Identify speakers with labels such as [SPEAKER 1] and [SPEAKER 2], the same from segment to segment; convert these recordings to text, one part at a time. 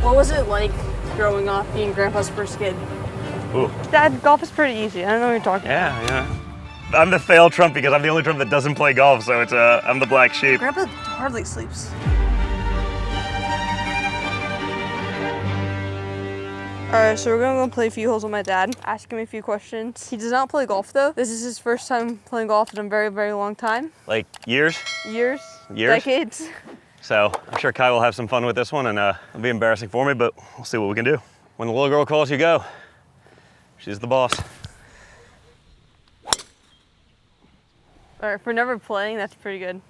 [SPEAKER 1] What was it like growing up, being Grandpa's first kid?
[SPEAKER 2] Ooh.
[SPEAKER 1] Dad, golf is pretty easy. I don't know what you're talking about.
[SPEAKER 2] Yeah. I'm the fail Trump because I'm the only Trump that doesn't play golf, so it's I'm the black sheep.
[SPEAKER 1] Grandpa hardly sleeps. Alright, so we're gonna go play a few holes with my dad, ask him a few questions. He does not play golf though. This is his first time playing golf in a very, very long time.
[SPEAKER 2] Like years?
[SPEAKER 1] Years?
[SPEAKER 2] Years?
[SPEAKER 1] Decades.
[SPEAKER 2] So I'm sure Kai will have some fun with this one, and it'll be embarrassing for me, but we'll see what we can do. When the little girl calls, you go. She's the boss.
[SPEAKER 1] Alright, for never playing, that's pretty good.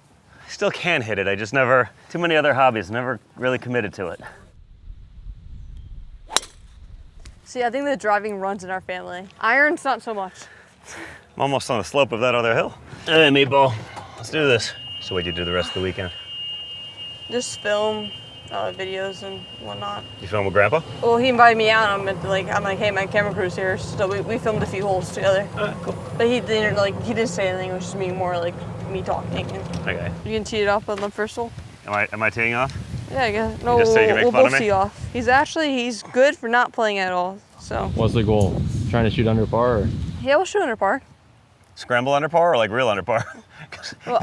[SPEAKER 2] I still can hit it. I just never, too many other hobbies, never really committed to it.
[SPEAKER 1] See, I think the driving runs in our family. Irons, not so much.
[SPEAKER 2] I'm almost on the slope of that other hill. Hey, meatball, let's do this. So what'd you do the rest of the weekend?
[SPEAKER 1] Just film videos and whatnot.
[SPEAKER 2] You film with Grandpa?
[SPEAKER 1] Well, he invited me out. I'm like, hey, my camera crew's here, so we filmed a few holes together.
[SPEAKER 2] Cool.
[SPEAKER 1] But he didn't say anything. It was just me me talking.
[SPEAKER 2] Okay.
[SPEAKER 1] You can tee it up on the first hole.
[SPEAKER 2] Am I teeing off?
[SPEAKER 1] Yeah, I guess. No,
[SPEAKER 2] Just so you can make
[SPEAKER 1] we'll
[SPEAKER 2] fun of
[SPEAKER 1] both
[SPEAKER 2] me?
[SPEAKER 1] tee off. He's good for not playing at all. So.
[SPEAKER 3] What's the goal? Trying to shoot under par? Or?
[SPEAKER 1] Yeah, we'll shoot under par.
[SPEAKER 2] Scramble under par or like real under par?
[SPEAKER 1] Well,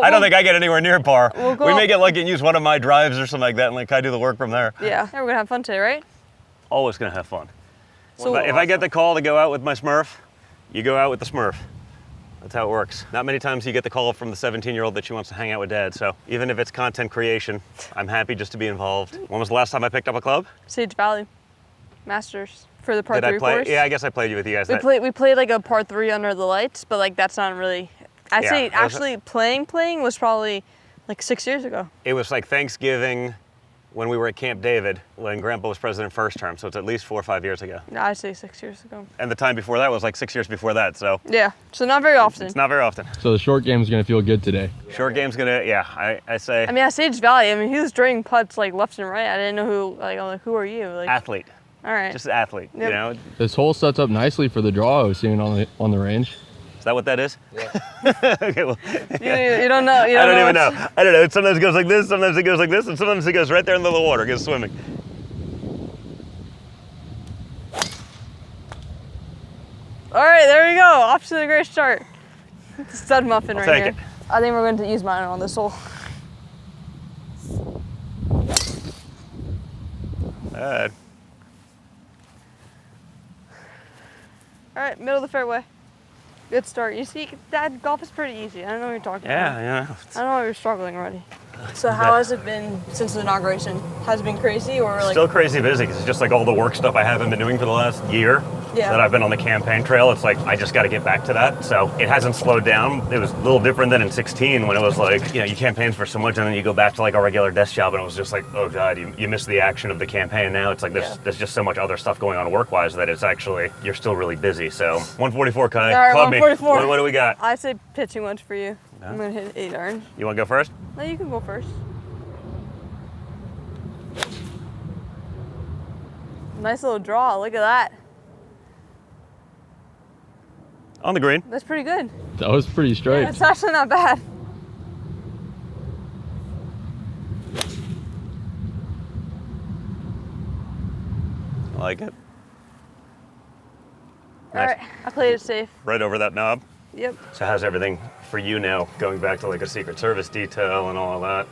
[SPEAKER 2] I don't think I get anywhere near par.
[SPEAKER 1] We'll
[SPEAKER 2] We may get lucky and use one of my drives or something like that, and like I do the work from there.
[SPEAKER 1] Yeah, we're gonna have fun today, right?
[SPEAKER 2] Always gonna have fun.
[SPEAKER 1] So
[SPEAKER 2] If I get the call to go out with my Smurf, you go out with the Smurf. That's how it works. Not many times you get the call from the 17-year-old that she wants to hang out with Dad. So even if it's content creation, I'm happy just to be involved. When was the last time I picked up a club?
[SPEAKER 1] Sage Valley Masters for the par
[SPEAKER 2] Did
[SPEAKER 1] 3
[SPEAKER 2] I play?
[SPEAKER 1] course.
[SPEAKER 2] Yeah, I guess I played you with you guys.
[SPEAKER 1] We played like a par 3 under the lights, but like that's not really. I'd say
[SPEAKER 2] Yeah,
[SPEAKER 1] actually playing was probably like 6 years ago.
[SPEAKER 2] It was like Thanksgiving when we were at Camp David when Grandpa was president first term. So it's at least 4 or 5 years ago.
[SPEAKER 1] No, I'd say 6 years ago.
[SPEAKER 2] And the time before that was like 6 years before that. So
[SPEAKER 1] Yeah, so not very often.
[SPEAKER 2] it's not very often.
[SPEAKER 3] So the short game's gonna feel good today.
[SPEAKER 2] Short game's gonna, yeah, I say
[SPEAKER 1] I mean, at Sage Valley, he was draining putts like left and right. I didn't know who. Like, I'm like, who are you? Like,
[SPEAKER 2] athlete,
[SPEAKER 1] all right.
[SPEAKER 2] just athlete,
[SPEAKER 1] Yep.
[SPEAKER 2] you know?
[SPEAKER 3] This hole sets up nicely for the draw I was seeing on the range.
[SPEAKER 2] Is that what that is?
[SPEAKER 3] Yeah.
[SPEAKER 2] Okay, well,
[SPEAKER 1] You don't know. You
[SPEAKER 2] I
[SPEAKER 1] don't
[SPEAKER 2] don't even
[SPEAKER 1] what's-
[SPEAKER 2] know. I don't know. Sometimes it goes like this, sometimes it goes like this, and sometimes it goes right there in the little water, goes swimming.
[SPEAKER 1] All right, there you go. Off to the great start. It's a stud muffin
[SPEAKER 2] I'll
[SPEAKER 1] right
[SPEAKER 2] take
[SPEAKER 1] here.
[SPEAKER 2] it.
[SPEAKER 1] I think we're going to use mine on this hole.
[SPEAKER 2] Bad.
[SPEAKER 1] All right, middle of the fairway. Good start. You see, Dad, golf is pretty easy. I don't know what you're talking about.
[SPEAKER 2] Yeah.
[SPEAKER 1] I don't know why you're struggling already. So how has it been since the inauguration? Has it been crazy or like?
[SPEAKER 2] Still crazy busy because it's just like all the work stuff I haven't been doing for the last year
[SPEAKER 1] Yeah.
[SPEAKER 2] that I've been on the campaign trail. It's like I just got to get back to that. So it hasn't slowed down. It was a little different than in 16 when it was like, you campaign for so much and then you go back to like a regular desk job and it was just like, oh God, you miss the action of the campaign. Now it's like there's just so much other stuff going on work-wise that it's actually, you're still really busy. So 144, Kai,
[SPEAKER 1] All right,
[SPEAKER 2] club me.
[SPEAKER 1] 144.
[SPEAKER 2] What do we got?
[SPEAKER 1] I say pitch too much for you. I'm gonna hit 8 iron.
[SPEAKER 2] You want to go first?
[SPEAKER 1] No, you can go first. Nice little draw. Look at that.
[SPEAKER 2] On the green.
[SPEAKER 1] That's pretty good.
[SPEAKER 3] That was pretty straight.
[SPEAKER 1] It's actually not bad.
[SPEAKER 2] I like it.
[SPEAKER 1] All
[SPEAKER 2] Nice.
[SPEAKER 1] right, I played it safe.
[SPEAKER 2] Right over that knob.
[SPEAKER 1] Yep.
[SPEAKER 2] So how's everything for you now, going back to like a Secret Service detail and all of that?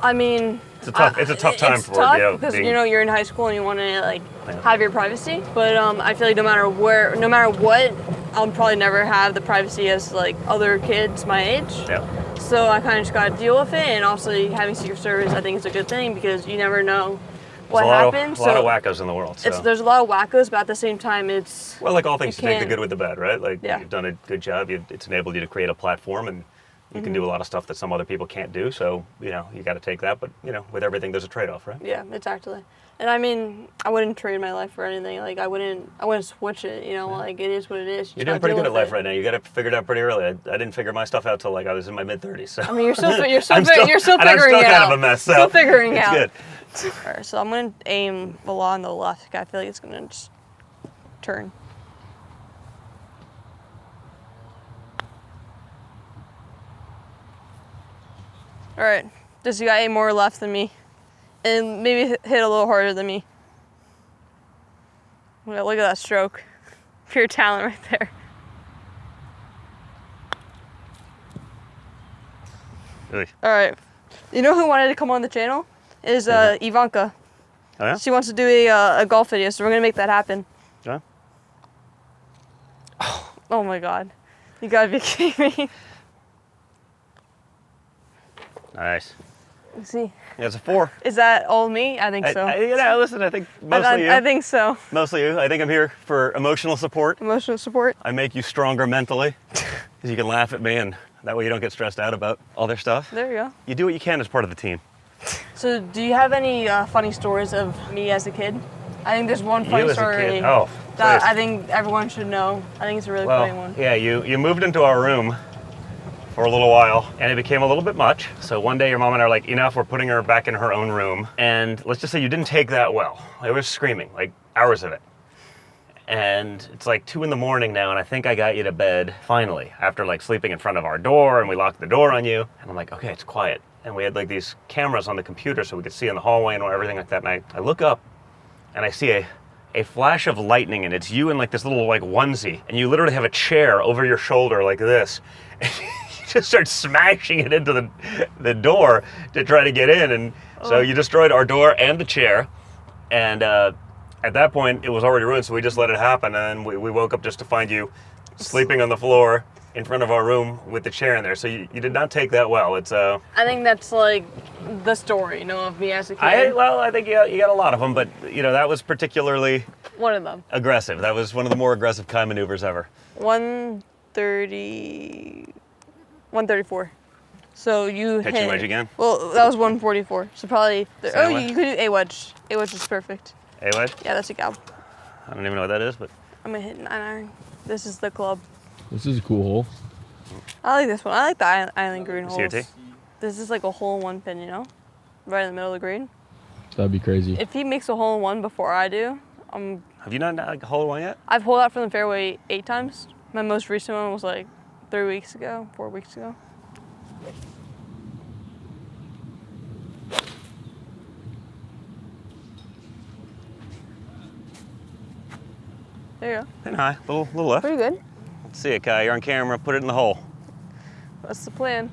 [SPEAKER 1] I mean,
[SPEAKER 2] It's a tough time
[SPEAKER 1] it's
[SPEAKER 2] for
[SPEAKER 1] tough
[SPEAKER 2] you.
[SPEAKER 1] because
[SPEAKER 2] being-
[SPEAKER 1] you're in high school and you want to like
[SPEAKER 2] Yeah.
[SPEAKER 1] have your privacy. But I feel like no matter what, I'll probably never have the privacy as like other kids my age.
[SPEAKER 2] Yeah.
[SPEAKER 1] So I kind of just got to deal with it. And also having Secret Service, I think is a good thing because you never know what
[SPEAKER 2] There's
[SPEAKER 1] happens.
[SPEAKER 2] a lot of wackos in the world. So.
[SPEAKER 1] There's a lot of wackos, but at the same time, it's
[SPEAKER 2] Well, like all things,
[SPEAKER 1] you
[SPEAKER 2] you take the
[SPEAKER 1] can't-
[SPEAKER 2] good with the bad, right? Like
[SPEAKER 1] Yeah.
[SPEAKER 2] you've done a good job. It's enabled you to create a platform, and you can
[SPEAKER 1] Mm-hmm.
[SPEAKER 2] do a lot of stuff that some other people can't do. So you got to take that. But with everything, there's a trade-off, right?
[SPEAKER 1] yeah, exactly. And I mean, I wouldn't trade my life for anything. Like I wouldn't switch it. Like it is what it is.
[SPEAKER 2] You're doing pretty good at life right now. You got it figured out pretty early. I didn't figure my stuff out till like I was in my mid-30s. So.
[SPEAKER 1] I mean, you're still
[SPEAKER 2] I'm
[SPEAKER 1] figuring
[SPEAKER 2] and I'm
[SPEAKER 1] it
[SPEAKER 2] still
[SPEAKER 1] out.
[SPEAKER 2] kind of a mess. So
[SPEAKER 1] Still figuring
[SPEAKER 2] it's
[SPEAKER 1] out.
[SPEAKER 2] good.
[SPEAKER 1] All right, so I'm gonna aim the law on the left. I feel like it's gonna just turn. All right, this guy aim more left than me. And maybe hit a little harder than me. Look at that stroke. Pure talent right there.
[SPEAKER 2] Really?
[SPEAKER 1] All right. You know who wanted to come on the channel? Is Ivanka.
[SPEAKER 2] Oh yeah?
[SPEAKER 1] She wants to do a golf video, so we're gonna make that happen.
[SPEAKER 2] Yeah?
[SPEAKER 1] Oh my God. You gotta be kidding me.
[SPEAKER 2] Nice.
[SPEAKER 1] Let's see.
[SPEAKER 2] Yeah, it's a 4.
[SPEAKER 1] Is that all me? I think so.
[SPEAKER 2] Listen, I think mostly you.
[SPEAKER 1] I think so.
[SPEAKER 2] Mostly you. I think I'm here for emotional support.
[SPEAKER 1] Emotional support.
[SPEAKER 2] I make you stronger mentally because you can laugh at me, and that way you don't get stressed out about all their stuff.
[SPEAKER 1] There you go.
[SPEAKER 2] You do what you can as part of the team.
[SPEAKER 1] So, do you have any funny stories of me as a kid? I think there's one funny
[SPEAKER 2] You as a
[SPEAKER 1] story
[SPEAKER 2] kid? Oh,
[SPEAKER 1] that
[SPEAKER 2] please.
[SPEAKER 1] I think everyone should know. I think it's a really
[SPEAKER 2] Well,
[SPEAKER 1] funny one.
[SPEAKER 2] yeah, you moved into our room for a little while, and it became a little bit much. So one day your mom and I are like, enough, we're putting her back in her own room. And let's just say you didn't take that well. I was screaming, like hours of it. And it's like 2 a.m. now, and I think I got you to bed, finally, after like sleeping in front of our door, and we locked the door on you. And I'm like, okay, it's quiet. And we had like these cameras on the computer so we could see in the hallway and everything like that. And I look up, and I see a flash of lightning, and it's you in like this little like onesie, and you literally have a chair over your shoulder like this. And you just start smashing it into the door to try to get in, and so you destroyed our door and the chair. And at that point, it was already ruined, so we just let it happen, and we woke up just to find you sleeping on the floor in front of our room with the chair in there. So you did not take that well. It's
[SPEAKER 1] I think that's like the story, you know, of me as a kid.
[SPEAKER 2] I think you got a lot of them, but you know that was particularly
[SPEAKER 1] One of them.
[SPEAKER 2] aggressive. That was one of the more aggressive Kai maneuvers ever.
[SPEAKER 1] 134. So you
[SPEAKER 2] Hit
[SPEAKER 1] hit
[SPEAKER 2] your wedge again?
[SPEAKER 1] Well, that was 144. So probably.
[SPEAKER 2] Sand wedge?
[SPEAKER 1] You could do a wedge. A wedge is perfect.
[SPEAKER 2] A wedge?
[SPEAKER 1] Yeah, that's a gal.
[SPEAKER 2] I don't even know what that is, but
[SPEAKER 1] I'm gonna hit 9 iron. This is the club.
[SPEAKER 3] This is a cool hole.
[SPEAKER 1] I like this one. I like the island green holes.
[SPEAKER 2] CRT?
[SPEAKER 1] This is like a hole-in-one pin, you know, right in the middle of the green.
[SPEAKER 3] That'd be crazy.
[SPEAKER 1] If he makes a hole-in-one before I do,
[SPEAKER 2] have you not like, holed one yet?
[SPEAKER 1] I've pulled out from the fairway 8 times. My most recent one was like 4 weeks ago. There you go.
[SPEAKER 2] Hitting high, little left.
[SPEAKER 1] Pretty good.
[SPEAKER 2] Let's see it, Kai. You're on camera. Put it in the hole.
[SPEAKER 1] That's the plan.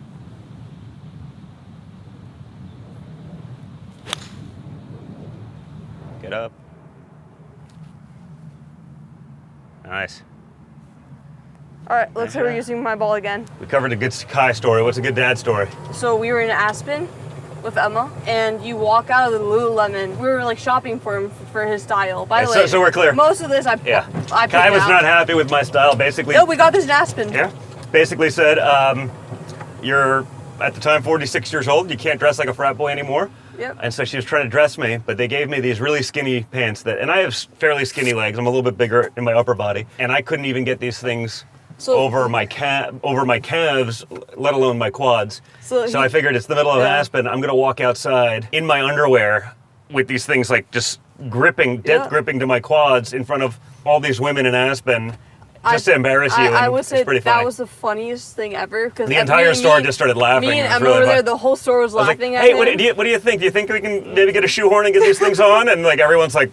[SPEAKER 2] Get up. Nice.
[SPEAKER 1] All right, let's say we're using my ball again.
[SPEAKER 2] We covered a good Kai story. What's a good dad story?
[SPEAKER 1] So we were in Aspen with Emma, and you walk out of the Lululemon. We were like shopping for him for his style. By the way,
[SPEAKER 2] so we're clear.
[SPEAKER 1] Most of this I
[SPEAKER 2] Yeah.
[SPEAKER 1] I
[SPEAKER 2] Kai
[SPEAKER 1] picked
[SPEAKER 2] was
[SPEAKER 1] out.
[SPEAKER 2] not happy with my style. Basically.
[SPEAKER 1] No, we got this in Aspen.
[SPEAKER 2] Yeah. Basically said, you're at the time 46 years old. You can't dress like a frat boy anymore.
[SPEAKER 1] Yep.
[SPEAKER 2] And so she was trying to dress me, but they gave me these really skinny pants and I have fairly skinny legs. I'm a little bit bigger in my upper body, and I couldn't even get these things over my calves, let alone my quads. So I figured it's the middle of Aspen. I'm gonna walk outside in my underwear with these things like just gripping to my quads in front of all these women in Aspen. Just to embarrass you.
[SPEAKER 1] I would say
[SPEAKER 2] that
[SPEAKER 1] that was the funniest thing ever.
[SPEAKER 2] The entire store just started laughing.
[SPEAKER 1] Me and
[SPEAKER 2] It was
[SPEAKER 1] Emma
[SPEAKER 2] really
[SPEAKER 1] were there.
[SPEAKER 2] fun.
[SPEAKER 1] The whole store was
[SPEAKER 2] I was like,
[SPEAKER 1] laughing at
[SPEAKER 2] hey,
[SPEAKER 1] him.
[SPEAKER 2] what do you think? Do you think we can maybe get a shoehorn and get these things on? And like everyone's like,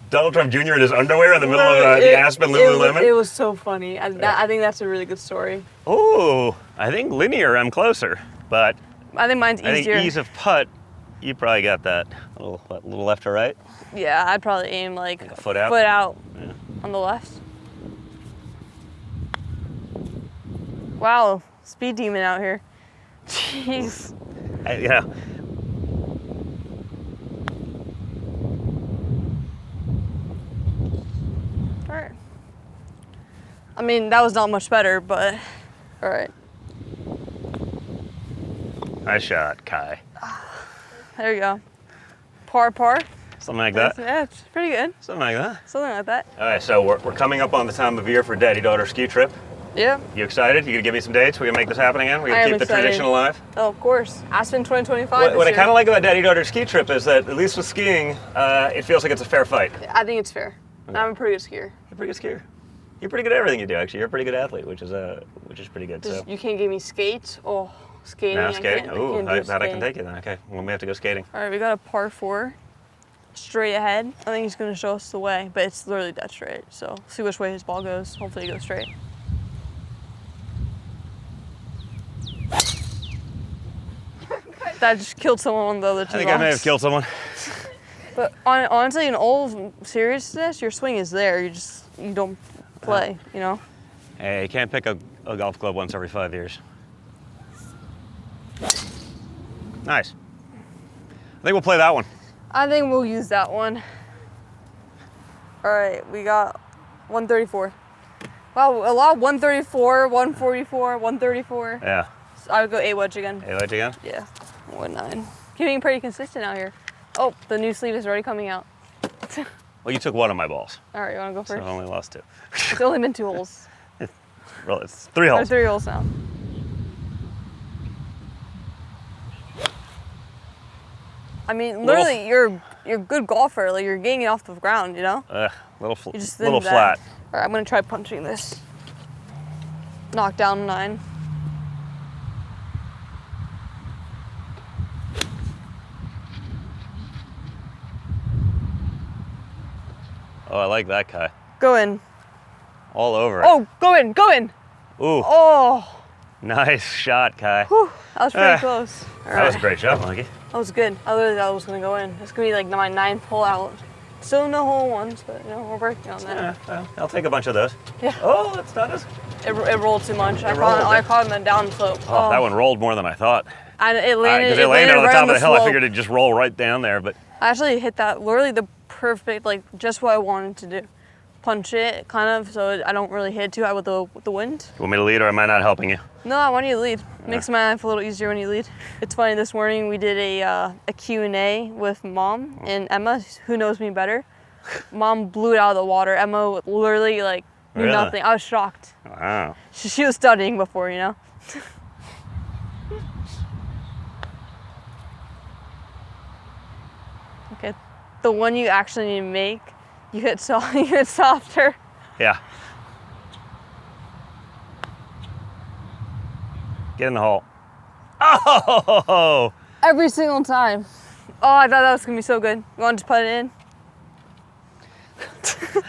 [SPEAKER 2] Donald Trump Jr. in his underwear in the middle of the Aspen Lululemon.
[SPEAKER 1] It was so funny. I think that's a really good story.
[SPEAKER 2] Oh, I think linear, I'm closer. But
[SPEAKER 1] I think mine's easier.
[SPEAKER 2] I think ease of putt, you probably got that. A little left or right?
[SPEAKER 1] Yeah, I'd probably aim like
[SPEAKER 2] a foot out?
[SPEAKER 1] Foot out
[SPEAKER 2] Yeah.
[SPEAKER 1] on the left. Wow, speed demon out here. Jeez.
[SPEAKER 2] You know.
[SPEAKER 1] All right. I mean, that was not much better, but all right.
[SPEAKER 2] Nice shot, Kai.
[SPEAKER 1] There you go. Par.
[SPEAKER 2] Something like that.
[SPEAKER 1] Yeah, it's pretty good.
[SPEAKER 2] Something like that.
[SPEAKER 1] Something like that.
[SPEAKER 2] All right, so we're coming up on the time of year for daddy-daughter ski trip.
[SPEAKER 1] Yeah.
[SPEAKER 2] You excited? You gonna give me some dates? We gonna make this happen again? We
[SPEAKER 1] I
[SPEAKER 2] gonna
[SPEAKER 1] am
[SPEAKER 2] keep the
[SPEAKER 1] excited.
[SPEAKER 2] tradition alive?
[SPEAKER 1] Oh, of course. Aspen 2025.
[SPEAKER 2] What I kind of like about daddy-daughter ski trip is that at least with skiing, it feels like it's a fair fight.
[SPEAKER 1] I think it's fair. I'm a pretty good skier.
[SPEAKER 2] You're a pretty good skier. You're pretty good at everything you do, actually. You're a pretty good athlete, which is pretty good. So
[SPEAKER 1] You can't give me skates. Oh, Skating.
[SPEAKER 2] No,
[SPEAKER 1] I
[SPEAKER 2] skating.
[SPEAKER 1] can't
[SPEAKER 2] Ooh,
[SPEAKER 1] do
[SPEAKER 2] that I
[SPEAKER 1] skating.
[SPEAKER 2] can take it then. Okay, well, we have to go skating.
[SPEAKER 1] All right, we got a par 4, straight ahead. I think he's gonna show us the way, but it's literally dead straight. So see which way his ball goes. Hopefully he goes straight. That just killed someone on the other two
[SPEAKER 2] I think I may have
[SPEAKER 1] logs.
[SPEAKER 2] killed someone.
[SPEAKER 1] But honestly, in all seriousness, your swing is there. You don't play, you know?
[SPEAKER 2] Hey, you can't pick a golf club once every 5 years. Nice. I think we'll play that one.
[SPEAKER 1] I think we'll use that one. All right, we got 134. Wow, a lot of 134, 144, 134.
[SPEAKER 2] Yeah.
[SPEAKER 1] So I would go 8 wedge again.
[SPEAKER 2] Hey, let you again?
[SPEAKER 1] Yeah, 1-9. Keeping pretty consistent out here. Oh, the new sleeve is already coming out.
[SPEAKER 2] Well, you took one of my balls,
[SPEAKER 1] All right, you wanna go
[SPEAKER 2] so I
[SPEAKER 1] first?
[SPEAKER 2] only lost 2.
[SPEAKER 1] It's only been 2 holes.
[SPEAKER 2] Well, it's 3
[SPEAKER 1] Or
[SPEAKER 2] holes.
[SPEAKER 1] 3 holes now. I mean, literally, you're a good golfer. Like, you're getting it off the ground, you know?
[SPEAKER 2] Little
[SPEAKER 1] You just
[SPEAKER 2] little
[SPEAKER 1] did that.
[SPEAKER 2] flat.
[SPEAKER 1] All right, I'm gonna try punching this. Knock down 9.
[SPEAKER 2] Oh, I like that, Kai.
[SPEAKER 1] Go in.
[SPEAKER 2] All over it.
[SPEAKER 1] Oh, go in, go in.
[SPEAKER 2] Ooh,
[SPEAKER 1] Oh,
[SPEAKER 2] nice shot, Kai.
[SPEAKER 1] whew, that was pretty
[SPEAKER 2] Ah.
[SPEAKER 1] close. All
[SPEAKER 2] That was a
[SPEAKER 1] right.
[SPEAKER 2] great shot, Mikey.
[SPEAKER 1] That was good. I literally thought it was gonna go in. It's gonna be like my 9th hole out. Still no hole ones, but you know, we're working on that.
[SPEAKER 2] Well, I'll take a bunch of those.
[SPEAKER 1] Yeah.
[SPEAKER 2] Oh, that's not as.
[SPEAKER 1] It rolled too much. I
[SPEAKER 2] rolled.
[SPEAKER 1] caught him in down slope.
[SPEAKER 2] Oh, that one rolled more than I thought.
[SPEAKER 1] And it landed.
[SPEAKER 2] Because it landed on the
[SPEAKER 1] right
[SPEAKER 2] top of the hill. I
[SPEAKER 1] slope.
[SPEAKER 2] figured it'd just roll right down there, but
[SPEAKER 1] I actually hit that literally the perfect, like just what I wanted to do. Punch it, kind of, so I don't really hit too high with the wind.
[SPEAKER 2] you want me to lead or am I not helping you?
[SPEAKER 1] No, I want you to lead. Makes my life a little easier when you lead. It's funny, this morning we did a Q&A with Mom and Emma, who knows me better. Mom blew it out of the water. Emma literally like knew
[SPEAKER 2] Really?
[SPEAKER 1] nothing. I was shocked.
[SPEAKER 2] Wow.
[SPEAKER 1] She was studying before, you know? Okay, the one you actually need to make, you hit softer.
[SPEAKER 2] Yeah. Get in the hole. Oh!
[SPEAKER 1] Every single time. Oh, I thought that was gonna be so good. You want to just put it in?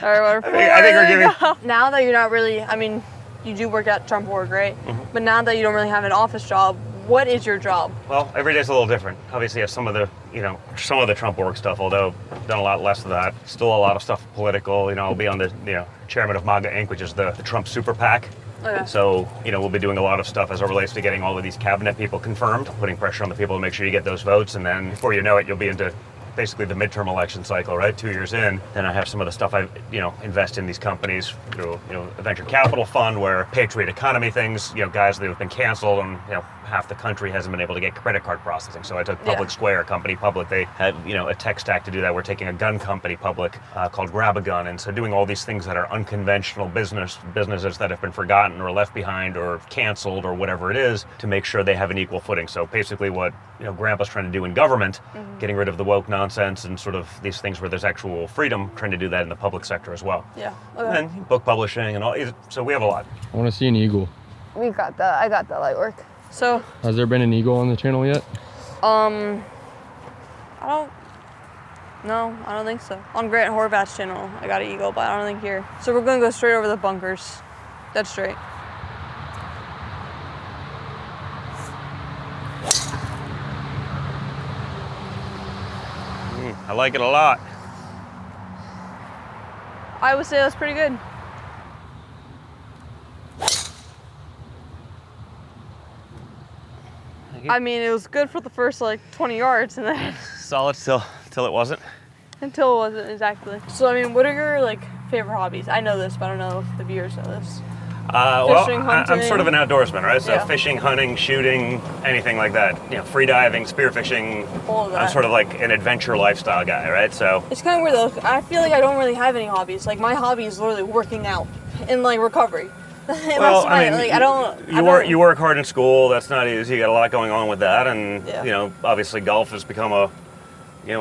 [SPEAKER 1] All right,
[SPEAKER 2] I think we're giving.
[SPEAKER 1] Now that you're not really, I mean, you do work at Trump Org, right?
[SPEAKER 2] Mm-hmm.
[SPEAKER 1] But now that you don't really have an office job, what is your job?
[SPEAKER 2] Well, every day's a little different. Obviously, I have some of the Trump org stuff, although I've done a lot less of that. Still a lot of stuff political. I'll be on the chairman of MAGA Inc., which is the Trump super PAC.
[SPEAKER 1] Okay.
[SPEAKER 2] So, we'll be doing a lot of stuff as it relates to getting all of these cabinet people confirmed, putting pressure on the people to make sure you get those votes, and then before you know it, you'll be into basically the midterm election cycle, right? 2 years in. Then I have some of the stuff I, invest in these companies through, a venture capital fund where Patriot economy things, guys that have been canceled and, half the country hasn't been able to get credit card processing. So I took Public Square, a company public. They had, a tech stack to do that. We're taking a gun company public called Grab a Gun. And so doing all these things that are unconventional businesses that have been forgotten or left behind or canceled or whatever it is to make sure they have an equal footing. So basically what, Grandpa's trying to do in government, getting rid of the woke nonsense and sort of these things where there's actual freedom, trying to do that in the public sector as well.
[SPEAKER 1] Yeah.
[SPEAKER 2] And then book publishing and all. So we have a lot.
[SPEAKER 3] I want to see an eagle.
[SPEAKER 1] We got that. I got that light work. So,
[SPEAKER 3] Has there been an eagle on the channel yet?
[SPEAKER 1] I don't think so. On Grant Horvath's channel, I got an eagle, but I don't think here. So we're gonna go straight over the bunkers. That's straight.
[SPEAKER 2] I like it a lot.
[SPEAKER 1] I would say that's pretty good. I mean, it was good for the first like 20 yards and then
[SPEAKER 2] Solid till it wasn't.
[SPEAKER 1] until it wasn't exactly. So, I mean, what are your like favorite hobbies? I know this, but I don't know if the viewers know this. Fishing,
[SPEAKER 2] I'm
[SPEAKER 1] hunting.
[SPEAKER 2] sort of an outdoorsman, right? So
[SPEAKER 1] Yeah.
[SPEAKER 2] fishing, hunting, shooting, anything like that. Free diving, spearfishing.
[SPEAKER 1] All of that.
[SPEAKER 2] I'm sort of like an adventure lifestyle guy, right? So
[SPEAKER 1] It's kind of weird though. I feel like I don't really have any hobbies. Like my hobby is literally working out and like recovery.
[SPEAKER 2] well, I mean, you work hard in school. That's not easy. You got a lot going on with that, and
[SPEAKER 1] Yeah.
[SPEAKER 2] obviously golf has become a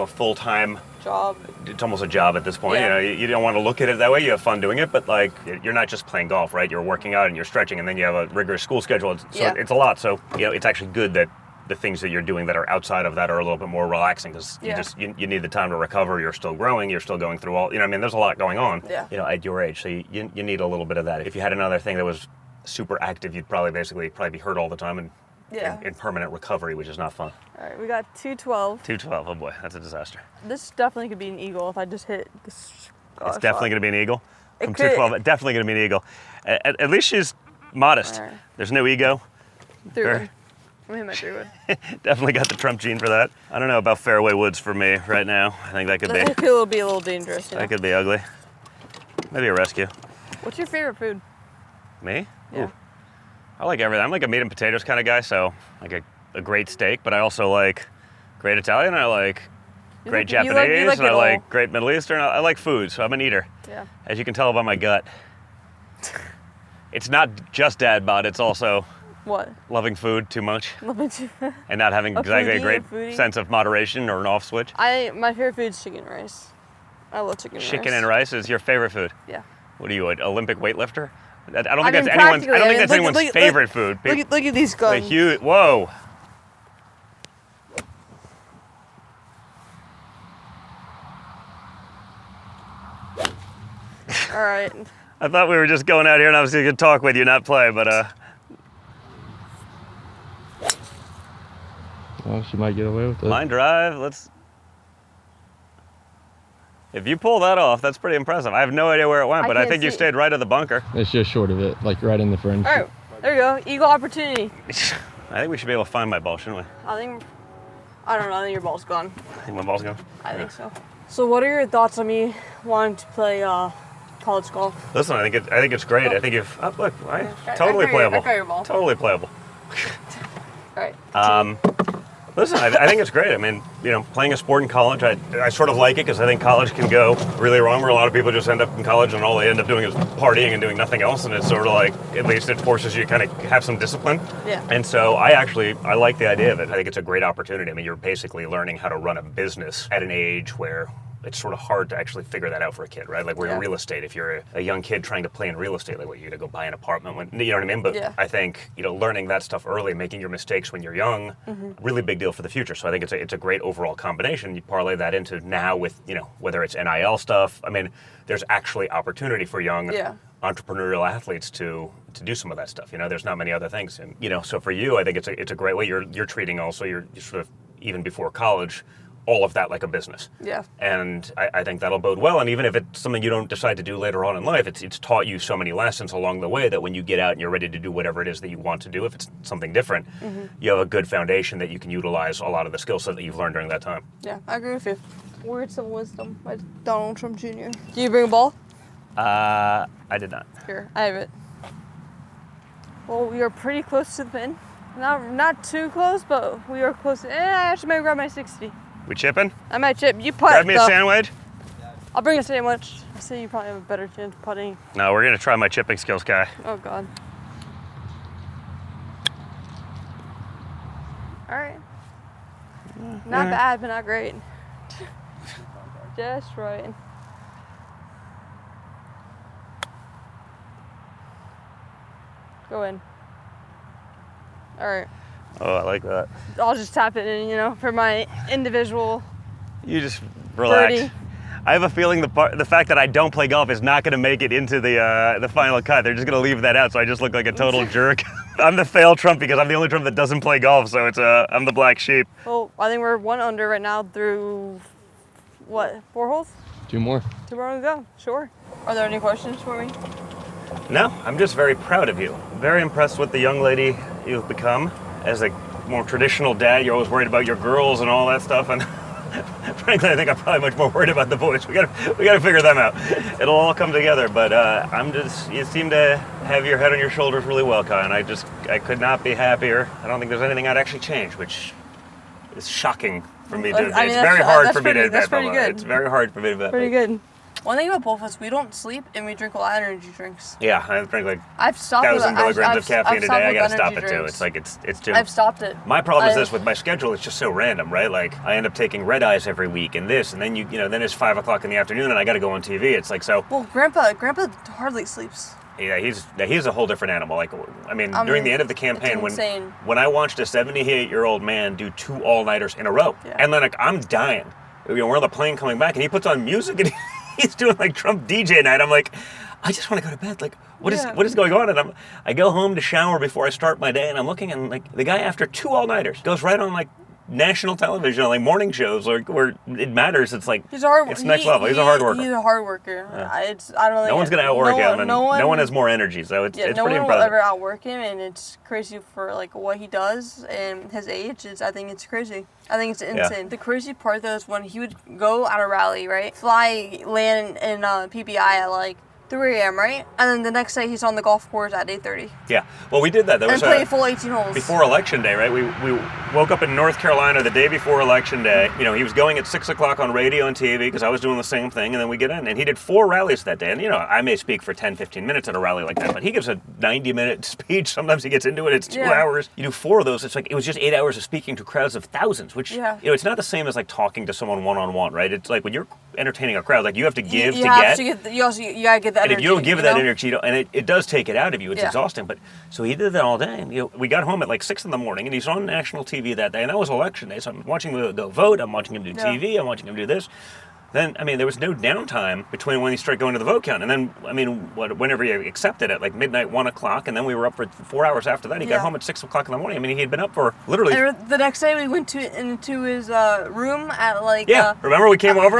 [SPEAKER 2] full-time
[SPEAKER 1] job.
[SPEAKER 2] It's almost a job at this point.
[SPEAKER 1] Yeah.
[SPEAKER 2] You don't want to look at it that way. You have fun doing it, but like you're not just playing golf, right? You're working out and you're stretching, and then you have a rigorous school schedule. So it's a lot. So it's actually good that the things that you're doing that are outside of that are a little bit more relaxing because you need the time to recover. You're still growing. You're still going through all. There's a lot going on.
[SPEAKER 1] Yeah.
[SPEAKER 2] At your age, so you need a little bit of that. If you had another thing that was super active, you'd probably be hurt all the time and in permanent recovery, which is not fun.
[SPEAKER 1] All right, we got 212.
[SPEAKER 2] 212. Oh boy, that's a disaster.
[SPEAKER 1] This definitely could be an eagle if I just hit this.
[SPEAKER 2] It's definitely going to be an eagle. From
[SPEAKER 1] could.
[SPEAKER 2] 212, definitely going to be an eagle. At least she's modest.
[SPEAKER 1] All right.
[SPEAKER 2] There's no ego.
[SPEAKER 1] Three
[SPEAKER 2] Sure.
[SPEAKER 1] wood. I'm gonna hit my 3-wood.
[SPEAKER 2] Definitely got the Trump gene for that. I don't know about fairway woods for me right now. I think that could
[SPEAKER 1] It could be a little dangerous.
[SPEAKER 2] that could be ugly. Maybe a rescue.
[SPEAKER 1] What's your favorite food?
[SPEAKER 2] Me?
[SPEAKER 1] Yeah.
[SPEAKER 2] Ooh. I like everything. I'm like a meat and potatoes kind of guy, so like a great steak, but I also like great Italian. I like great Japanese,
[SPEAKER 1] like
[SPEAKER 2] and I
[SPEAKER 1] it
[SPEAKER 2] like
[SPEAKER 1] all.
[SPEAKER 2] great Middle Eastern. I like food, so I'm an eater.
[SPEAKER 1] Yeah.
[SPEAKER 2] As you can tell by my gut. It's not just dad bod, it's also
[SPEAKER 1] What?
[SPEAKER 2] loving food too much
[SPEAKER 1] Loving to.
[SPEAKER 2] and not having exactly a great
[SPEAKER 1] foodie?
[SPEAKER 2] sense of moderation or an off switch.
[SPEAKER 1] My favorite food is chicken and rice. I love chicken and rice.
[SPEAKER 2] Chicken and rice is your favorite food.
[SPEAKER 1] Yeah.
[SPEAKER 2] What are you, an Olympic weightlifter? I don't think
[SPEAKER 1] mean,
[SPEAKER 2] that's anyone's. I don't think that's
[SPEAKER 1] look-
[SPEAKER 2] anyone's
[SPEAKER 1] look-
[SPEAKER 2] favorite food.
[SPEAKER 1] Look at these guns.
[SPEAKER 2] Whoa.
[SPEAKER 1] All right.
[SPEAKER 2] I thought we were just going out here and I was going to talk with you, not play, but
[SPEAKER 3] Well, she might get away with it.
[SPEAKER 2] line drive. If you pull that off, that's pretty impressive. I have no idea where it went,
[SPEAKER 1] I
[SPEAKER 2] but I
[SPEAKER 1] can't
[SPEAKER 2] think you
[SPEAKER 1] see.
[SPEAKER 2] stayed right of the bunker.
[SPEAKER 3] It's just short of it, like right in the fringe.
[SPEAKER 1] All right. There you go. Eagle opportunity.
[SPEAKER 2] I think we should be able to find my ball, shouldn't we?
[SPEAKER 1] I don't know. I think your ball's gone.
[SPEAKER 2] I think my ball's going.
[SPEAKER 1] I think so. So, what are your thoughts on me wanting to play college golf?
[SPEAKER 2] Listen, I think it's great. I think if look,
[SPEAKER 1] I
[SPEAKER 2] totally
[SPEAKER 1] got
[SPEAKER 2] playable.
[SPEAKER 1] your ball.
[SPEAKER 2] Totally playable.
[SPEAKER 1] All right.
[SPEAKER 2] Listen, I think it's great. I mean, playing a sport in college, I sort of like it because I think college can go really wrong where a lot of people just end up in college and all they end up doing is partying and doing nothing else. And it's sort of like, at least it forces you to kind of have some discipline.
[SPEAKER 1] Yeah.
[SPEAKER 2] And so I like the idea of it. I think it's a great opportunity. I mean, you're basically learning how to run a business at an age where it's sort of hard to actually figure that out for a kid, right? Like we're in real estate. If you're a young kid trying to play in real estate, like what, you're gonna go buy an apartment when, you know what I mean? But I think, learning that stuff early, making your mistakes when you're young, really big deal for the future. So I think it's a great overall combination. You parlay that into now with, whether it's NIL stuff. I mean, there's actually opportunity for young entrepreneurial athletes to do some of that stuff. There's not many other things. And, so for you, I think it's a great way. You're treating also, you're sort of, even before college, all of that like a business.
[SPEAKER 1] Yeah.
[SPEAKER 2] And I think that'll bode well. And even if it's something you don't decide to do later on in life, it's taught you so many lessons along the way that when you get out and you're ready to do whatever it is that you want to do, if it's something different, you have a good foundation that you can utilize a lot of the skill set that you've learned during that time.
[SPEAKER 1] Yeah, I agree with you. Words of Wisdom by Donald Trump Jr. Do you bring a ball?
[SPEAKER 2] I did not.
[SPEAKER 1] Here, I have it. Well, we are pretty close to the pin. Not too close, but we are close. I actually might grab my 60.
[SPEAKER 2] We chipping?
[SPEAKER 1] I might chip. You putt.
[SPEAKER 2] Grab me a
[SPEAKER 1] though.
[SPEAKER 2] sandwich?
[SPEAKER 1] I'll bring a sandwich. I say you probably have a better chance of putting.
[SPEAKER 2] No, we're going to try my chipping skills, Kai.
[SPEAKER 1] Oh, God. All right. Not bad, but not great. Just right. Go in. All right.
[SPEAKER 2] Oh, I like that.
[SPEAKER 1] I'll just tap it in, for my individual
[SPEAKER 2] You just relax.
[SPEAKER 1] birdie.
[SPEAKER 2] I have a feeling the fact that I don't play golf is not going to make it into the final cut. They're just going to leave that out, so I just look like a total jerk. I'm the fail Trump because I'm the only Trump that doesn't play golf, so I'm the black sheep.
[SPEAKER 1] Well, I think we're 1 under right now through, 4 holes?
[SPEAKER 3] 2 more.
[SPEAKER 1] 2 more to go. Sure. Are there any questions for me?
[SPEAKER 2] No, I'm just very proud of you. Very impressed with the young lady you've become. As a more traditional dad, you're always worried about your girls and all that stuff, and frankly, I think I'm probably much more worried about the boys. We gotta figure them out. It'll all come together, but you seem to have your head on your shoulders really well, Kai, and I could not be happier. I don't think there's anything I'd actually change, which is shocking for me to admit. It's very hard for me to admit.
[SPEAKER 1] That's pretty good.
[SPEAKER 2] It's very hard for me to admit.
[SPEAKER 1] Pretty good. One thing about both of us, we don't sleep and we drink a lot of energy drinks.
[SPEAKER 2] Yeah, I drink like
[SPEAKER 1] I've stopped
[SPEAKER 2] 1,000
[SPEAKER 1] with
[SPEAKER 2] milligrams of caffeine a day. I gotta
[SPEAKER 1] with
[SPEAKER 2] stop
[SPEAKER 1] energy
[SPEAKER 2] it too.
[SPEAKER 1] drinks.
[SPEAKER 2] It's like it's too.
[SPEAKER 1] I've stopped it.
[SPEAKER 2] My problem is this with my schedule. It's just so random, right? Like I end up taking red eyes every week and this, and then you know, then it's 5 o'clock in the afternoon and I got to go on TV. It's like so.
[SPEAKER 1] Well, Grandpa hardly sleeps.
[SPEAKER 2] Yeah, he's a whole different animal. Like I mean, during the end of the campaign,
[SPEAKER 1] it's insane.
[SPEAKER 2] when I watched a 78-year-old man do 2 all-nighters in a row,
[SPEAKER 1] Yeah.
[SPEAKER 2] and then like I'm dying. You know, we're on the plane coming back, and he puts on music and he's doing like Trump DJ night. I'm like, I just want to go to bed. Like, what is going on? And I go home to shower before I start my day, and I'm looking, and like the guy after 2 all-nighters goes right on like national television, like morning shows, like where it matters. It's like it's next level. He's a hard worker.
[SPEAKER 1] He's a hard worker.
[SPEAKER 2] Yeah.
[SPEAKER 1] I don't know.
[SPEAKER 2] No one's gonna outwork him, and no one has more energy. So it's
[SPEAKER 1] no
[SPEAKER 2] pretty
[SPEAKER 1] one
[SPEAKER 2] impressive.
[SPEAKER 1] will ever outwork him, and it's crazy for like what he does and his age. I think it's crazy. I think it's insane. The crazy part though is when he would go at a rally, right? Land in PBI at like 3 a.m., right? And then the next day he's on the golf course at 8:30.
[SPEAKER 2] Yeah. Well, we did that. That
[SPEAKER 1] and
[SPEAKER 2] was
[SPEAKER 1] play full 18 holes.
[SPEAKER 2] Before Election Day, right? We woke up in North Carolina the day before Election Day. You know, he was going at 6 o'clock on radio and TV because I was doing the same thing. And then we get in, and he did 4 rallies that day. And, you know, I may speak for 10, 15 minutes at a rally like that, but he gives a 90-minute speech. Sometimes he gets into it. It's 2 hours. You do 4 of those. It's like, it was just 8 hours of speaking to crowds of thousands, which, you know, it's not the same as like talking to someone one-on-one, right? It's like when you're entertaining a crowd, like you have to give
[SPEAKER 1] you
[SPEAKER 2] to
[SPEAKER 1] have
[SPEAKER 2] get.
[SPEAKER 1] To you gotta get that energy.
[SPEAKER 2] And if you don't give that energy, and it does take it out of you. It's exhausting. But so he did that all day. And, you know, we got home at like 6 in the morning, and he's on national TV that day, and that was Election Day. So I'm watching him go vote. I'm watching him do TV. I'm watching him do this. Then, I mean, there was no downtime between when he started going to the vote count. And then, I mean, whenever he accepted at like midnight, 1 o'clock, and then we were up for 4 hours after that. He got home at 6 o'clock in the morning. I mean, he had been up for literally.
[SPEAKER 1] And the next day we went into his room at like.
[SPEAKER 2] Remember we came over?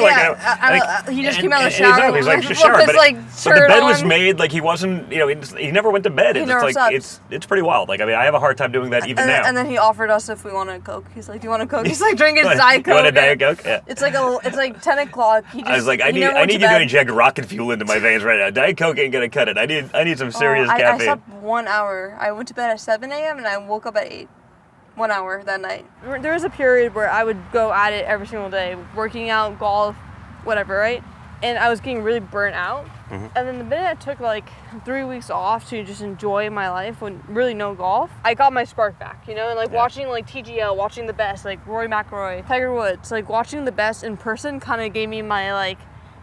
[SPEAKER 1] He just came out of the shower.
[SPEAKER 2] He's like, shower. But the bed was made, like he wasn't, you know, he never went to bed. It's pretty wild. Like, I mean, I have a hard time doing that even now.
[SPEAKER 1] And then he offered us if we wanted a Coke. He's like, do you want a Coke? He's like drinking Diet Coke.
[SPEAKER 2] You want a Diet Coke? Yeah.
[SPEAKER 1] It's like 10 o'clock.
[SPEAKER 2] I was like, I need you to inject rocket fuel into my veins right now. Diet Coke ain't gonna cut it. I need some serious caffeine.
[SPEAKER 1] I slept 1 hour. I went to bed at 7 a.m. and I woke up at 8. 1 hour that night. There was a period where I would go at it every single day, working out, golf, whatever, right? And I was getting really burnt out. Mm-hmm. And then the minute I took like 3 weeks off to just enjoy my life with really no golf, I got my spark back, you know? And like watching like TGL, watching the best, like Rory McIlroy, Tiger Woods, like watching the best in person kind of gave me my like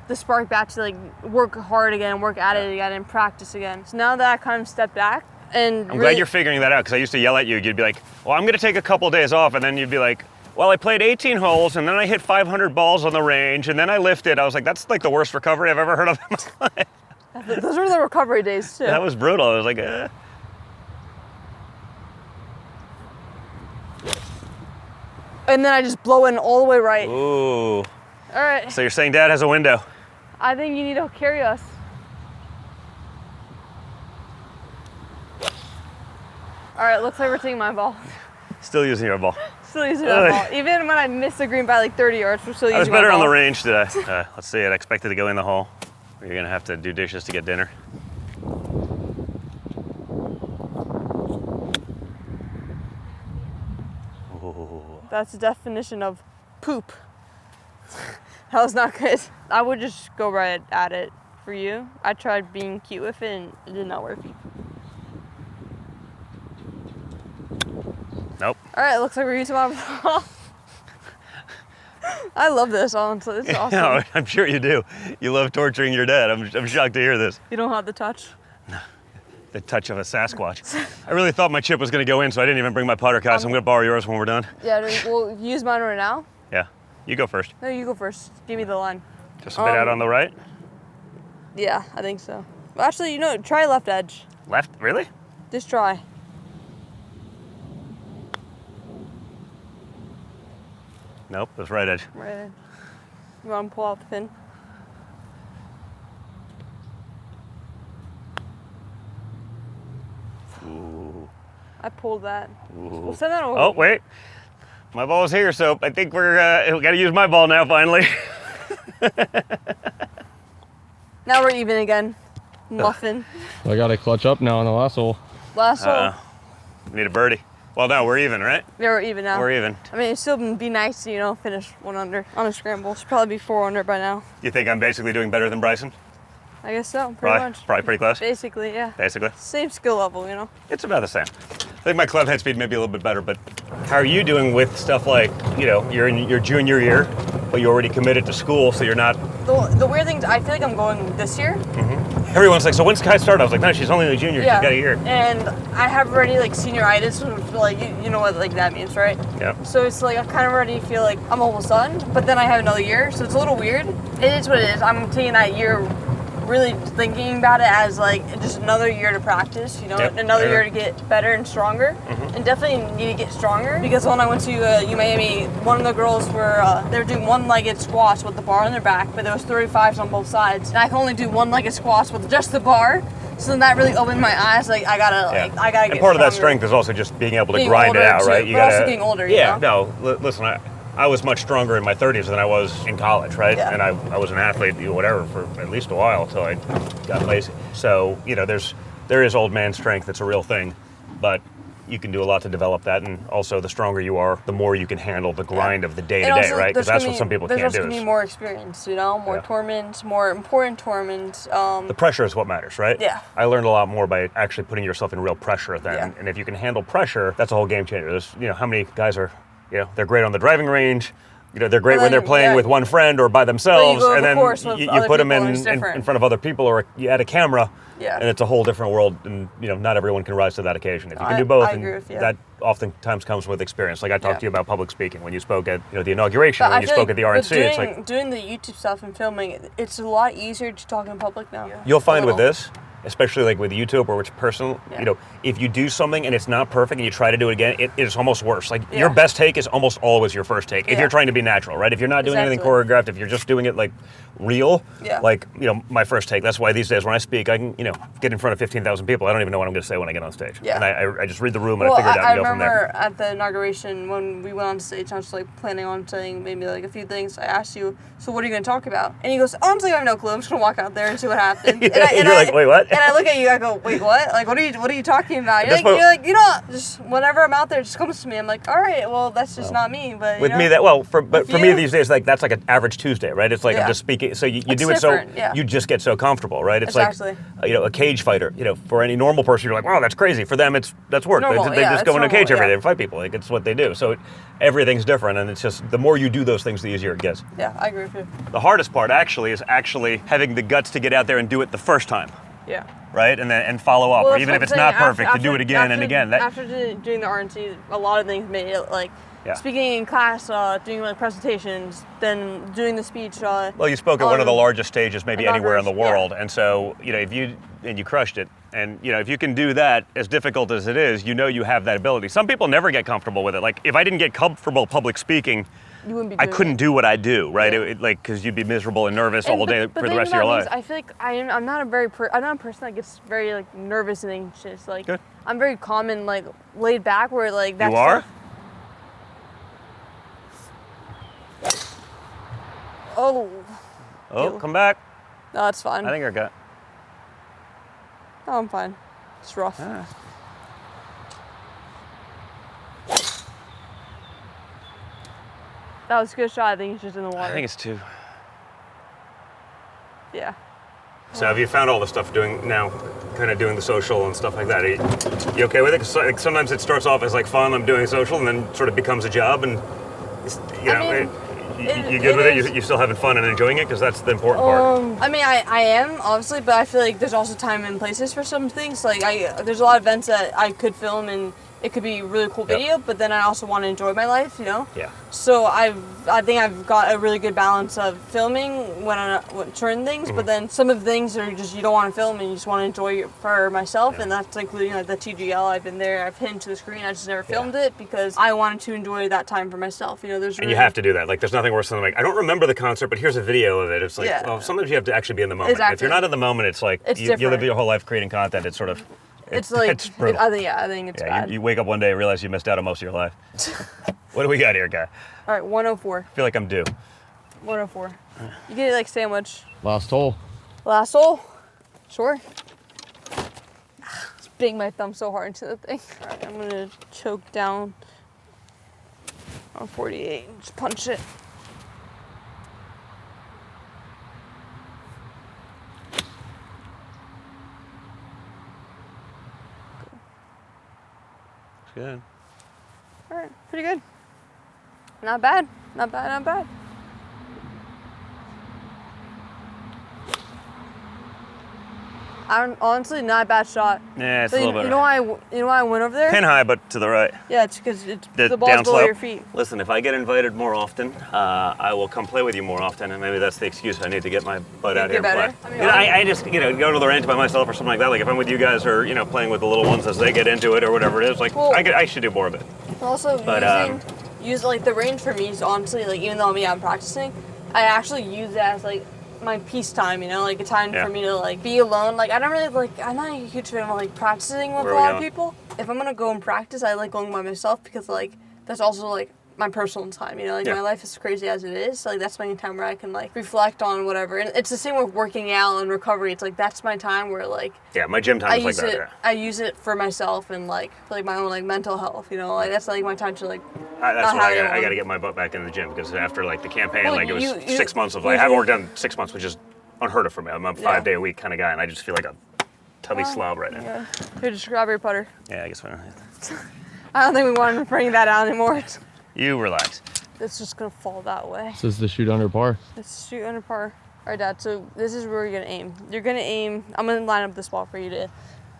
[SPEAKER 1] the spark back to like work hard again, work at it again, and practice again. So now that I kind of stepped back, and
[SPEAKER 2] I'm glad you're figuring that out, because I used to yell at you. You'd be like, well, I'm going to take a couple days off, and then you'd be like, well, I played 18 holes, and then I hit 500 balls on the range, and then I lifted. I was like, that's like the worst recovery I've ever heard of in my life.
[SPEAKER 1] Those were the recovery days, too.
[SPEAKER 2] That was brutal. I was like, eh.
[SPEAKER 1] And then I just blow in all the way right.
[SPEAKER 2] Ooh.
[SPEAKER 1] All right.
[SPEAKER 2] So you're saying Dad has a window?
[SPEAKER 1] I think you need to carry us. All right, looks like we're taking my ball.
[SPEAKER 2] Still using your ball.
[SPEAKER 1] Still using that ball. Even when I miss the green by like 30 yards, we're still using my ball.
[SPEAKER 2] I was better on the range today. Let's see, I expected to go in the hole. You're gonna have to do dishes to get dinner. Ooh.
[SPEAKER 1] That's the definition of poop. That was not good. I would just go right at it for you. I tried being cute with it and it did not work.
[SPEAKER 2] Nope.
[SPEAKER 1] All right, looks like we're using my ball. I love this. It's awesome.
[SPEAKER 2] No, I'm sure you do. You love torturing your dad. I'm shocked to hear this.
[SPEAKER 1] You don't have the touch?
[SPEAKER 2] No. The touch of a Sasquatch. I really thought my chip was going to go in, so I didn't even bring my putter cast. I'm going to borrow yours when we're done.
[SPEAKER 1] Yeah, we'll use mine right now.
[SPEAKER 2] Yeah. You go first.
[SPEAKER 1] No, you go first. Give me the line.
[SPEAKER 2] Just a bit out on the right?
[SPEAKER 1] Yeah, I think so. Well, actually, you know, try left edge.
[SPEAKER 2] Left? Really?
[SPEAKER 1] Just try.
[SPEAKER 2] Nope, that's right edge.
[SPEAKER 1] Right edge. You want to pull out the pin?
[SPEAKER 2] Ooh.
[SPEAKER 1] I pulled that.
[SPEAKER 2] Ooh.
[SPEAKER 1] We'll send that over.
[SPEAKER 2] Oh, wait. My ball's here, so I think we got to use my ball now, finally.
[SPEAKER 1] Now we're even again. Muffin.
[SPEAKER 3] I got to clutch up now on the last hole.
[SPEAKER 1] Last hole.
[SPEAKER 2] Need a birdie. Well, no, we're even, right?
[SPEAKER 1] Yeah, we're even now.
[SPEAKER 2] We're even.
[SPEAKER 1] I mean, it'd still be nice to, finish 1 under on a scramble. Should probably be 4 under by now.
[SPEAKER 2] You think I'm basically doing better than Bryson?
[SPEAKER 1] I guess so, pretty much.
[SPEAKER 2] Probably pretty close.
[SPEAKER 1] Basically, yeah.
[SPEAKER 2] Basically.
[SPEAKER 1] Same skill level,
[SPEAKER 2] It's about the same. I think my club head speed may be a little bit better, but how are you doing with stuff like, you're in your junior year, but you already committed to school, so you're not...
[SPEAKER 1] The weird thing, I feel like I'm going this year.
[SPEAKER 2] Everyone's like, so when's Kai start? I was like, no, she's only a junior,
[SPEAKER 1] Yeah.
[SPEAKER 2] she's got a year.
[SPEAKER 1] And I have already, like, senioritis, which, like, you know what, like, that means, right?
[SPEAKER 2] Yeah.
[SPEAKER 1] So it's like, I kind of already feel like I'm almost done, but then I have another year, so it's a little weird. It is what it is. I'm taking that year really thinking about it as like just another year to practice,
[SPEAKER 2] Yep.
[SPEAKER 1] another year to get better and stronger, and definitely need to get stronger because when I went to UMiami, one of the girls they were doing one-legged squats with the bar on their back, but there was 35s on both sides, and I can only do one-legged squats with just the bar. So then that really opened my eyes. Like I gotta get.
[SPEAKER 2] And part of that strength is also just being able to grind it out,
[SPEAKER 1] too,
[SPEAKER 2] right?
[SPEAKER 1] but also getting older.
[SPEAKER 2] Yeah. No. Listen, I was much stronger in my 30s than I was in college, right?
[SPEAKER 1] Yeah.
[SPEAKER 2] And I was an athlete, whatever, for at least a while until I got lazy. So there is old man strength. It's a real thing, but you can do a lot to develop that, and also the stronger you are, the more you can handle the grind of the day to day, right? Because that's what some people can't do.
[SPEAKER 1] There's also gonna be more experience, more tournaments, more important tournaments.
[SPEAKER 2] The pressure is what matters, right?
[SPEAKER 1] Yeah.
[SPEAKER 2] I learned a lot more by actually putting yourself in real pressure then,
[SPEAKER 1] Yeah.
[SPEAKER 2] and if you can handle pressure, that's a whole game changer. There's, how many guys are, they're great on the driving range. They're great when they're playing with one friend or by themselves, and then you put them in front of other people or you add a camera, and it's a whole different world, and not everyone can rise to that occasion. If you can do both, and that oftentimes comes with experience. Like I talked to you about public speaking when you spoke at the inauguration, when you spoke at the RNC. It's like
[SPEAKER 1] doing the YouTube stuff and filming. It's a lot easier to talk in public now.
[SPEAKER 2] You'll find with this, especially like with YouTube or it's personal, if you do something and it's not perfect and you try to do it again, it is almost worse. Like your best take is almost always your first take if you're trying to be natural, right? If you're not doing anything choreographed, if you're just doing it like real, like my first take. That's why these days when I speak, I can get in front of 15,000 people. I don't even know what I'm going to say when I get on stage. And I just read the room and I figure it out and go from there.
[SPEAKER 1] I remember at the inauguration when we went on stage, I was like planning on saying maybe like a few things. I asked you, so what are you going to talk about? And he goes, honestly, I have no clue. I'm just going to walk out there and see what happens.
[SPEAKER 2] You're like, wait, what?
[SPEAKER 1] And I look at you, I go, wait, what? Like, what are you talking about? You're like, just whenever I'm out there, it just comes to me. I'm like, all right, well, that's just not me. But
[SPEAKER 2] with me, for me these days, like that's like an average Tuesday, right? It's like I'm just speaking. So you do it so you just get so comfortable, right? It's like a cage fighter. For any normal person, you're like, wow, that's crazy. For them, that's work.
[SPEAKER 1] Normal,
[SPEAKER 2] they just go in a cage every day and fight people. Like it's what they do. So everything's different, and it's just the more you do those things, the easier it gets.
[SPEAKER 1] Yeah, I agree with you.
[SPEAKER 2] The hardest part actually is having the guts to get out there and do it the first time.
[SPEAKER 1] Yeah.
[SPEAKER 2] Right, and follow up, or even if it's not perfect, to do it again and again.
[SPEAKER 1] After doing the RNC, a lot of things made it like speaking in class, doing like presentations, then doing the speech.
[SPEAKER 2] Well, you spoke at one of the largest stages, maybe anywhere in the world, and so if you crushed it, and if you can do that, as difficult as it is, you have that ability. Some people never get comfortable with it. Like if I didn't get comfortable public speaking, I couldn't do what I do, right?
[SPEAKER 1] Yeah.
[SPEAKER 2] Because you'd be miserable and nervous all day for the rest of your life.
[SPEAKER 1] I feel like I'm not a person that gets very like nervous and anxious. Like
[SPEAKER 2] Good.
[SPEAKER 1] I'm very calm and like laid back. Where like that's
[SPEAKER 2] you are.
[SPEAKER 1] Oh,
[SPEAKER 2] Come back.
[SPEAKER 1] no, that's fine.
[SPEAKER 2] I think you're good.
[SPEAKER 1] No, I'm fine. It's rough. That was a good shot. I think it's just in the water.
[SPEAKER 2] I think it's 2.
[SPEAKER 1] Yeah.
[SPEAKER 2] So have you found all the stuff doing the social and stuff like that? Are you okay with it? 'Cause like sometimes it starts off as like fun, I'm doing social, and then sort of becomes a job, and you good with it? You still having fun and enjoying it? Because that's the important part.
[SPEAKER 1] I mean, I am obviously, but I feel like there's also time and places for some things. Like there's a lot of events that I could film and it could be a really cool video, but then I also want to enjoy my life,
[SPEAKER 2] Yeah.
[SPEAKER 1] So I think I've got a really good balance of filming when certain things, but then some of the things are just you don't want to film and you just want to enjoy it for myself, and that's including like the TGL. I've been there, I've hit into the screen, I just never filmed it because I wanted to enjoy that time for myself. There's
[SPEAKER 2] and you have to do that. Like there's nothing worse than like I don't remember the concert, but here's a video of it. It's like well, sometimes you have to actually be in the moment.
[SPEAKER 1] Exactly.
[SPEAKER 2] If you're not in the moment, it's like you live your whole life creating content. It's sort of
[SPEAKER 1] it's like
[SPEAKER 2] it's brutal.
[SPEAKER 1] I think it's bad.
[SPEAKER 2] You wake up one day and realize you missed out on most of your life. What do we got here, guy?
[SPEAKER 1] All right, 104.
[SPEAKER 2] I feel like I'm due.
[SPEAKER 1] 104. You get it like sandwich.
[SPEAKER 3] Last hole.
[SPEAKER 1] Last hole? Sure. bang my thumb so hard into the thing. All right, I'm gonna choke down on 48 and just punch it.
[SPEAKER 2] It's good.
[SPEAKER 1] All right, pretty good. Not bad, not bad, not bad. Honestly, not a bad shot.
[SPEAKER 2] Yeah, it's
[SPEAKER 1] So
[SPEAKER 2] a little
[SPEAKER 1] you
[SPEAKER 2] bit.
[SPEAKER 1] know why I went over there?
[SPEAKER 2] Pin high, but to the right.
[SPEAKER 1] Yeah, it's because the
[SPEAKER 2] The
[SPEAKER 1] ball's
[SPEAKER 2] down
[SPEAKER 1] below
[SPEAKER 2] slope.
[SPEAKER 1] your feet.
[SPEAKER 2] Listen, if I get invited more often, I will come play with you more often, and maybe that's the excuse. I need to get my butt out here
[SPEAKER 1] Get
[SPEAKER 2] and
[SPEAKER 1] better?
[SPEAKER 2] play. I just go to the range by myself or something like that. Like if I'm with you guys or playing with the little ones as they get into it or whatever it is. Like
[SPEAKER 1] Well-
[SPEAKER 2] I should do more of it.
[SPEAKER 1] Also,
[SPEAKER 2] But,
[SPEAKER 1] use like the range for me is honestly like even though I'm practicing, I actually use it as like my peace time, like a time
[SPEAKER 2] Yeah.
[SPEAKER 1] for me to like be alone. Like I don't really I'm not a huge fan of like practicing with
[SPEAKER 2] Where
[SPEAKER 1] a
[SPEAKER 2] are we
[SPEAKER 1] lot of
[SPEAKER 2] going?
[SPEAKER 1] people. If I'm gonna go and practice, I like going by myself because like that's also like my personal time. Like
[SPEAKER 2] Yeah.
[SPEAKER 1] my life is crazy as it is. So, like that's my time where I can like reflect on whatever. And it's the same with working out and recovery. It's like that's my time where like
[SPEAKER 2] Yeah, my gym
[SPEAKER 1] I
[SPEAKER 2] time's like
[SPEAKER 1] use
[SPEAKER 2] that.
[SPEAKER 1] it.
[SPEAKER 2] Yeah.
[SPEAKER 1] I use it for myself and like for like my own like mental health. Like that's like my time to like.
[SPEAKER 2] That's
[SPEAKER 1] not
[SPEAKER 2] why
[SPEAKER 1] having
[SPEAKER 2] I
[SPEAKER 1] one.
[SPEAKER 2] got to get my butt back in the gym because after like the campaign,
[SPEAKER 1] Well,
[SPEAKER 2] like it was
[SPEAKER 1] you-
[SPEAKER 2] 6 months of
[SPEAKER 1] you
[SPEAKER 2] like I haven't
[SPEAKER 1] usually-
[SPEAKER 2] worked out in 6 months, which is unheard of for me. I'm a
[SPEAKER 1] Yeah.
[SPEAKER 2] 5-day a week kind of guy, and I just feel like a tubby slob right now.
[SPEAKER 1] Yeah. Here, just grab your putter.
[SPEAKER 2] Yeah, I guess.
[SPEAKER 1] I don't think we want to bring that out anymore.
[SPEAKER 2] You relax.
[SPEAKER 1] It's just gonna fall that way.
[SPEAKER 3] This is the shoot under par.
[SPEAKER 1] Let's shoot under par. All right, Dad. So this is where you're gonna aim. You're gonna aim. I'm gonna line up this ball for you to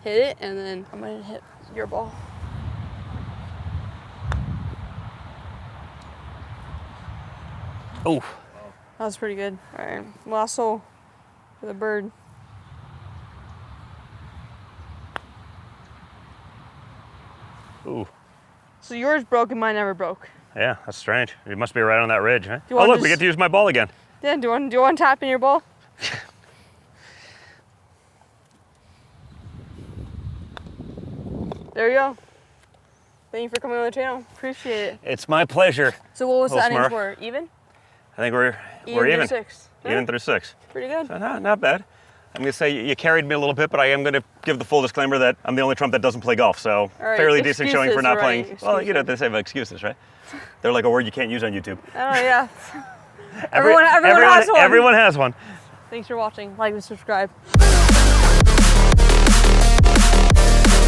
[SPEAKER 1] hit it, and then I'm gonna hit your ball.
[SPEAKER 2] Oh,
[SPEAKER 1] That was pretty good. All right, last hole for the bird.
[SPEAKER 2] ooh.
[SPEAKER 1] So yours broke and mine never broke.
[SPEAKER 2] Yeah, that's strange. It must be right on that ridge, huh?
[SPEAKER 1] Do you
[SPEAKER 2] Oh,
[SPEAKER 1] want
[SPEAKER 2] look, we
[SPEAKER 1] this-
[SPEAKER 2] get to use my ball again.
[SPEAKER 1] Yeah. Do you want to tap in your ball? There you go. Thank you for coming on the channel. Appreciate it.
[SPEAKER 2] It's my pleasure.
[SPEAKER 1] So what was the
[SPEAKER 2] Little
[SPEAKER 1] ending
[SPEAKER 2] Smurf.
[SPEAKER 1] score? Even?
[SPEAKER 2] I think we're
[SPEAKER 1] Through
[SPEAKER 2] even.
[SPEAKER 1] 6.
[SPEAKER 2] Even through 6.
[SPEAKER 1] Pretty good.
[SPEAKER 2] So not bad. I'm gonna say you carried me a little bit, but I am gonna give the full disclaimer that I'm the only Trump that doesn't play golf. So
[SPEAKER 1] All right,
[SPEAKER 2] fairly decent showing for
[SPEAKER 1] excuses,
[SPEAKER 2] not
[SPEAKER 1] right,
[SPEAKER 2] playing. Well, you know
[SPEAKER 1] excuses.
[SPEAKER 2] what they say about excuses, right? They're like a word you can't use on YouTube.
[SPEAKER 1] Oh yeah. Everyone has one.
[SPEAKER 2] Everyone has one.
[SPEAKER 1] Thanks for watching. Like and subscribe.